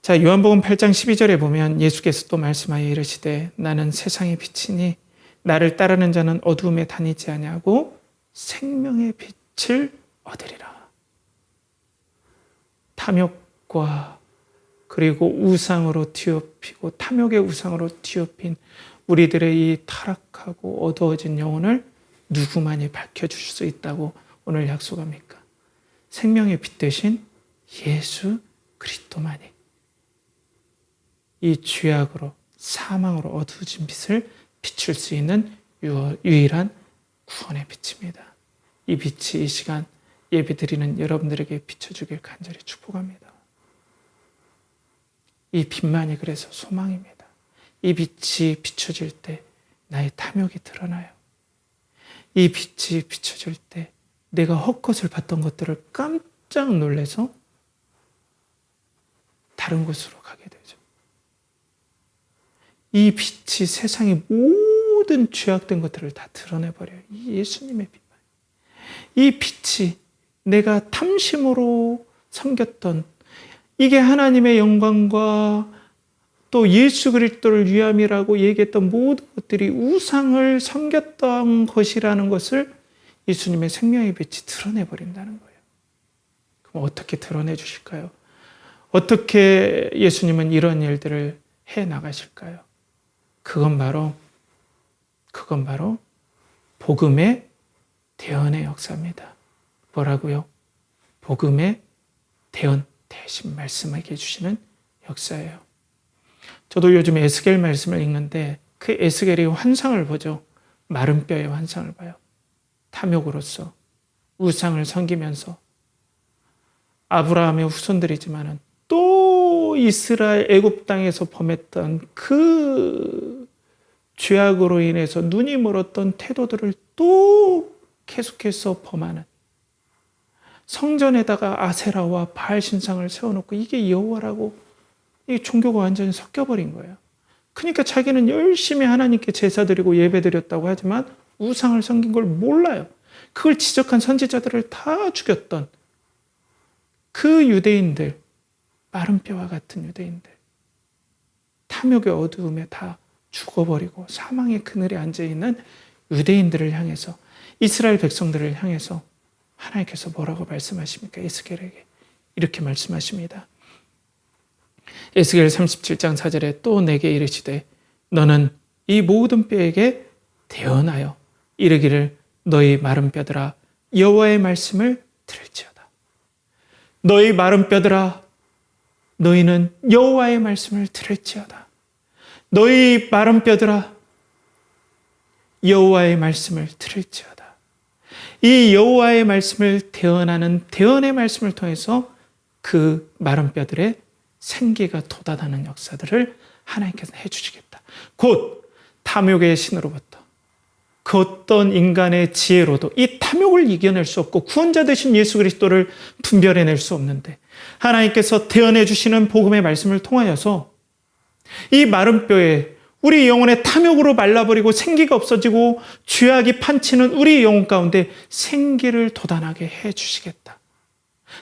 자, 요한복음 8장 12절에 보면 예수께서 또 말씀하여 이르시되 나는 세상의 빛이니 나를 따르는 자는 어두움에 다니지 아니하고 생명의 빛을 얻으리라. 탐욕과 그리고 우상으로 뒤엎이고 탐욕의 우상으로 뒤엎인 우리들의 이 타락하고 어두워진 영혼을 누구만이 밝혀주실 수 있다고 오늘 약속합니까? 생명의 빛 대신 예수 그리스도만이 이 죄악으로 사망으로 어두워진 빛을 비출 수 있는 유일한 구원의 빛입니다. 이 빛이 이 시간 예배드리는 여러분들에게 비춰주길 간절히 축복합니다. 이 빛만이 그래서 소망입니다. 이 빛이 비춰질 때 나의 탐욕이 드러나요. 이 빛이 비춰질 때 내가 헛것을 봤던 것들을 깜짝 놀라서 다른 곳으로 가게 되죠. 이 빛이 세상의 모든 죄악된 것들을 다 드러내버려요. 이 예수님의 빛만. 이 빛이 내가 탐심으로 섬겼던 이게 하나님의 영광과 또 예수 그리스도를 위함이라고 얘기했던 모든 것들이 우상을 섬겼던 것이라는 것을 예수님의 생명의 빛이 드러내버린다는 거예요. 그럼 어떻게 드러내 주실까요? 어떻게 예수님은 이런 일들을 해 나가실까요? 그건 바로 복음의 대언의 역사입니다. 뭐라고요? 복음의 대언, 대신 말씀하게 해주시는 역사예요. 저도 요즘 에스겔 말씀을 읽는데 그 에스겔이 환상을 보죠. 마른 뼈의 환상을 봐요. 탐욕으로서 우상을 섬기면서 아브라함의 후손들이지만은 또 이스라엘 애굽 땅에서 범했던 그 죄악으로 인해서 눈이 멀었던 태도들을 또 계속해서 범하는 성전에다가 아세라와 바알 신상을 세워놓고 이게 여호와라고 이 종교가 완전히 섞여버린 거예요. 그러니까 자기는 열심히 하나님께 제사 드리고 예배 드렸다고 하지만 우상을 섬긴 걸 몰라요. 그걸 지적한 선지자들을 다 죽였던 그 유대인들, 마른 뼈와 같은 유대인들, 탐욕의 어두움에 다 죽어버리고 사망의 그늘에 앉아있는 유대인들을 향해서 이스라엘 백성들을 향해서 하나님께서 뭐라고 말씀하십니까? 에스겔에게 이렇게 말씀하십니다. 에스겔 37장 4절에 또 내게 이르시되 너는 이 모든 뼈에게 대언하여 이르기를 너희 마른 뼈들아 여호와의 말씀을 들을지어다. 너희 마른 뼈들아 너희는 여호와의 말씀을 들을지어다. 너희 마른 뼈들아 여호와의 말씀을 들을지어다. 이 여호와의 말씀을 대언하는 대언의 말씀을 통해서 그 마른 뼈들의 생기가 돋아나는 역사들을 하나님께서 해주시겠다. 곧 탐욕의 신으로부터 그 어떤 인간의 지혜로도 이 탐욕을 이겨낼 수 없고 구원자 되신 예수 그리스도를 분별해낼 수 없는데 하나님께서 대언해 주시는 복음의 말씀을 통하여서 이 마른 뼈에 우리 영혼의 탐욕으로 말라버리고 생기가 없어지고 죄악이 판치는 우리 영혼 가운데 생기를 돋아나게 해주시겠다.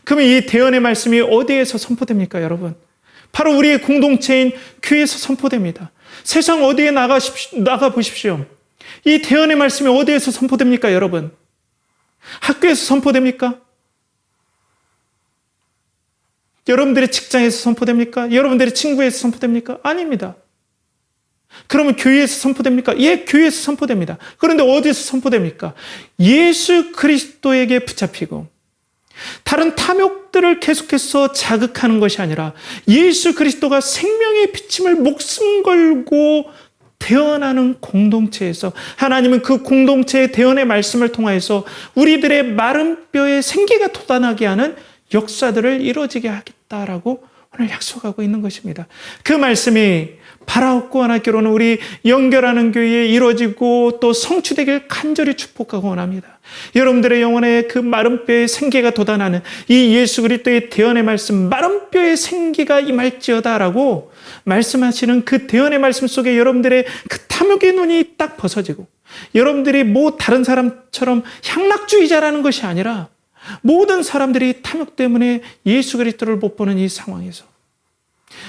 그러면 이 대언의 말씀이 어디에서 선포됩니까, 여러분? 바로 우리의 공동체인 교회에서 선포됩니다. 세상 어디에 나가보십시오. 이 대언의 말씀이 어디에서 선포됩니까, 여러분? 학교에서 선포됩니까? 여러분들의 직장에서 선포됩니까? 여러분들의 친구에서 선포됩니까? 아닙니다. 그러면 교회에서 선포됩니까? 예, 교회에서 선포됩니다. 그런데 어디서 선포됩니까? 예수 그리스도에게 붙잡히고 다른 탐욕들을 계속해서 자극하는 것이 아니라 예수 그리스도가 생명의 비침을 목숨 걸고 대언하는 공동체에서 하나님은 그 공동체의 대언의 말씀을 통하여서 우리들의 마른 뼈에 생기가 돋아나게 하는 역사들을 이루어지게 하겠다라고 오늘 약속하고 있는 것입니다. 그 말씀이 바라옵고 하나님께로는 우리 연결하는 교회에 이루어지고 또 성취되길 간절히 축복하고 원합니다. 여러분들의 영혼에 그 마른 뼈에 생기가 돋아나는 이 예수 그리스도의 대언의 말씀, 마른 뼈에 생기가 임할지어다라고 말씀하시는 그 대언의 말씀 속에 여러분들의 그 탐욕의 눈이 딱 벗어지고 여러분들이 뭐 다른 사람처럼 향락주의자라는 것이 아니라 모든 사람들이 탐욕 때문에 예수 그리스도를 못 보는 이 상황에서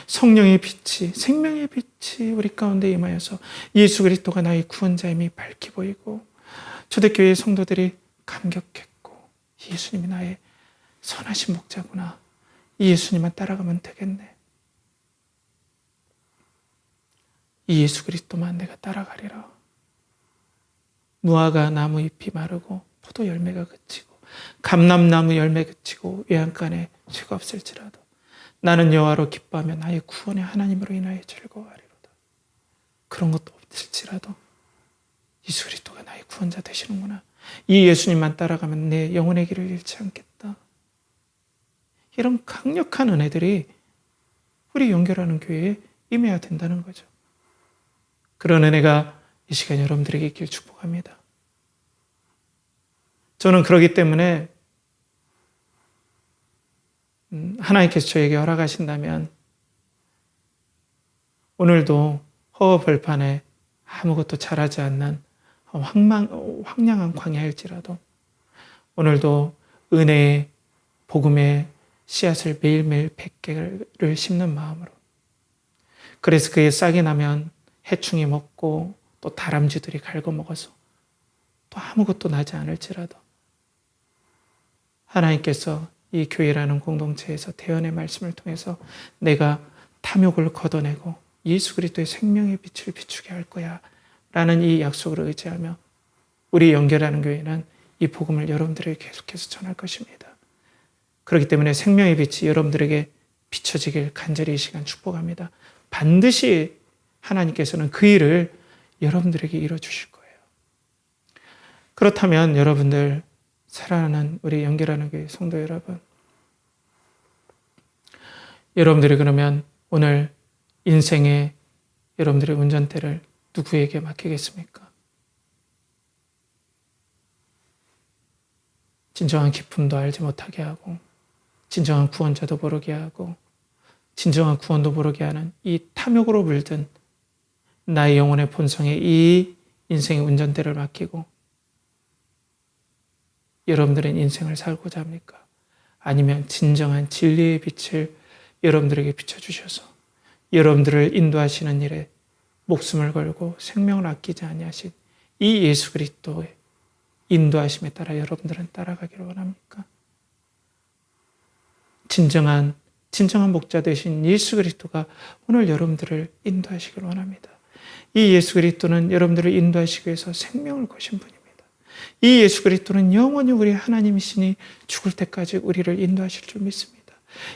성령의 빛이, 생명의 빛이 우리 가운데 임하여서 예수 그리스도가 나의 구원자임이 밝히 보이고 초대교회의 성도들이 감격했고 예수님이 나의 선하신 목자구나. 이 예수님만 따라가면 되겠네. 이 예수 그리스도만 내가 따라가리라. 무화과 나무 잎이 마르고 포도 열매가 그치고 감람나무 열매 그치고 외양간에 쇠가 없을지라도 나는 여호와로 기뻐하며 나의 구원의 하나님으로 인하여 즐거워하리로다. 그런 것도 없을지라도 예수 그리스도가 나의 구원자 되시는구나. 이 예수님만 따라가면 내 영혼의 길을 잃지 않겠다. 이런 강력한 은혜들이 우리 연결하는 교회에 임해야 된다는 거죠. 그런 은혜가 이 시간 여러분들에게 있길 축복합니다. 저는 그렇기 때문에 하나님께서 저에게 허락하신다면 오늘도 허허벌판에 아무것도 자라지 않는 황량한 광야일지라도 오늘도 은혜의 복음의 씨앗을 매일매일 100개를 심는 마음으로, 그래서 그게 싹이 나면 해충이 먹고 또 다람쥐들이 갉아먹어서 또 아무것도 나지 않을지라도 하나님께서 이 교회라는 공동체에서 대언의 말씀을 통해서 내가 탐욕을 걷어내고 예수 그리스도의 생명의 빛을 비추게 할 거야 라는 이 약속을 의지하며 우리 연결하는 교회는 이 복음을 여러분들에게 계속해서 전할 것입니다. 그렇기 때문에 생명의 빛이 여러분들에게 비춰지길 간절히 이 시간 축복합니다. 반드시 하나님께서는 그 일을 여러분들에게 이뤄주실 거예요. 그렇다면 여러분들, 사랑하는 우리 연결하는 교회 성도 여러분, 여러분들이 그러면 오늘 인생의 여러분들의 운전대를 누구에게 맡기겠습니까? 진정한 기쁨도 알지 못하게 하고 진정한 구원자도 모르게 하고 진정한 구원도 모르게 하는 이 탐욕으로 물든 나의 영혼의 본성에 이 인생의 운전대를 맡기고 여러분들은 인생을 살고자 합니까? 아니면 진정한 진리의 빛을 여러분들에게 비춰주셔서 여러분들을 인도하시는 일에 목숨을 걸고 생명을 아끼지 아니하신 이 예수 그리스도의 인도하심에 따라 여러분들은 따라가기를 원합니까? 진정한 목자 되신 예수 그리스도가 오늘 여러분들을 인도하시길 원합니다. 이 예수 그리스도는 여러분들을 인도하시기 위해서 생명을 거신 분입니다. 이 예수 그리스도는 영원히 우리 하나님이시니 죽을 때까지 우리를 인도하실 줄 믿습니다.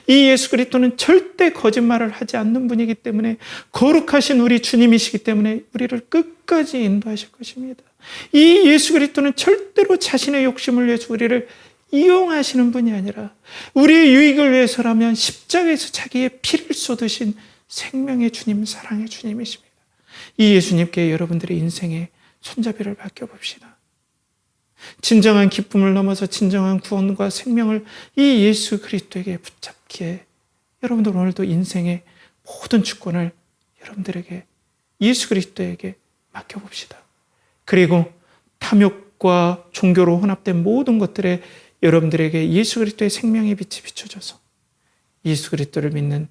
이 예수 그리스도는 절대 거짓말을 하지 않는 분이기 때문에 거룩하신 우리 주님이시기 때문에 우리를 끝까지 인도하실 것입니다. 이 예수 그리스도는 절대로 자신의 욕심을 위해서 우리를 이용하시는 분이 아니라 우리의 유익을 위해서라면 십자가에서 자기의 피를 쏟으신 생명의 주님, 사랑의 주님이십니다. 이 예수님께 여러분들의 인생의 손잡이를 맡겨봅시다. 진정한 기쁨을 넘어서 진정한 구원과 생명을 이 예수 그리스도에게 붙잡기에 여러분들 오늘도 인생의 모든 주권을 여러분들에게 예수 그리스도에게 맡겨봅시다. 그리고 탐욕과 종교로 혼합된 모든 것들에 여러분들에게 예수 그리스도의 생명의 빛이 비춰져서 예수 그리스도를 믿는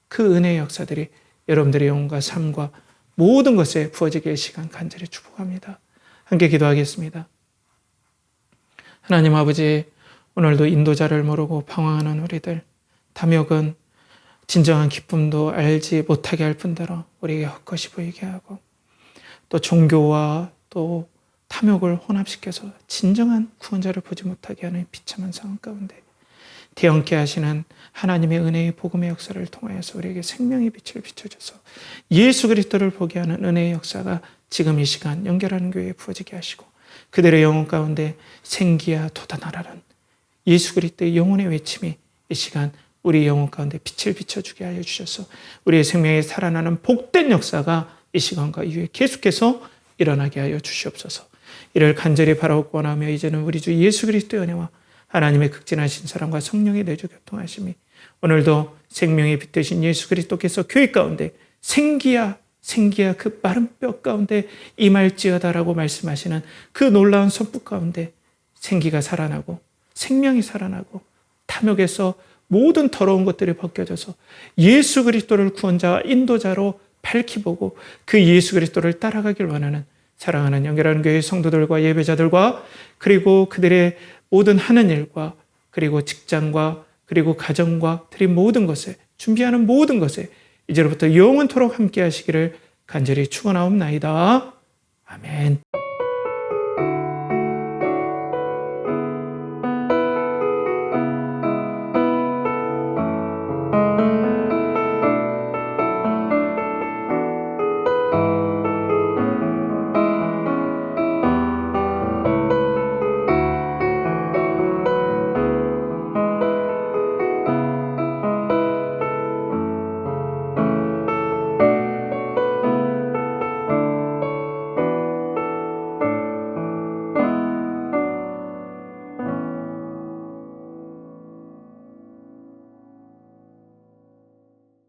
그 은혜의 역사들이 여러분들의 영혼과 삶과 모든 것에 부어지길 시간 간절히 축복합니다. 함께 기도하겠습니다. 하나님 아버지, 오늘도 인도자를 모르고 방황하는 우리들, 탐욕은 진정한 기쁨도 알지 못하게 할 뿐더러 우리에게 헛것이 보이게 하고, 또 종교와 또 탐욕을 혼합시켜서 진정한 구원자를 보지 못하게 하는 비참한 상황 가운데 뒤엉게 하시는 하나님의 은혜의 복음의 역사를 통하여서 우리에게 생명의 빛을 비춰줘서 예수 그리스도를 보게 하는 은혜의 역사가 지금 이 시간 연결하는 교회에 부어지게 하시고, 그들의 영혼 가운데 생기야 돋아나라는 예수 그리스도의 영혼의 외침이 이 시간 우리 영혼 가운데 빛을 비춰주게 하여 주셔서 우리의 생명에 살아나는 복된 역사가 이 시간과 이후에 계속해서 일어나게 하여 주시옵소서. 이를 간절히 바라옵고 원하며 이제는 우리 주 예수 그리스도의 은혜와 하나님의 극진하신 사랑과 성령의 내주 교통하심이 오늘도 생명의 빛 되신 예수 그리스도께서 교회 가운데 생기야 그 마른 뼈 가운데 임할지어다라고 말씀하시는 그 놀라운 선포 가운데 생기가 살아나고 생명이 살아나고 탐욕에서 모든 더러운 것들이 벗겨져서 예수 그리스도를 구원자와 인도자로 밝히 보고 그 예수 그리스도를 따라가길 원하는 사랑하는 연결하는 교회 성도들과 예배자들과 그리고 그들의 모든 하는 일과 그리고 직장과 그리고 가정과 드린 모든 것에 준비하는 모든 것에 이제로부터 영원토록 함께 하시기를 간절히 축원하옵나이다. 아멘.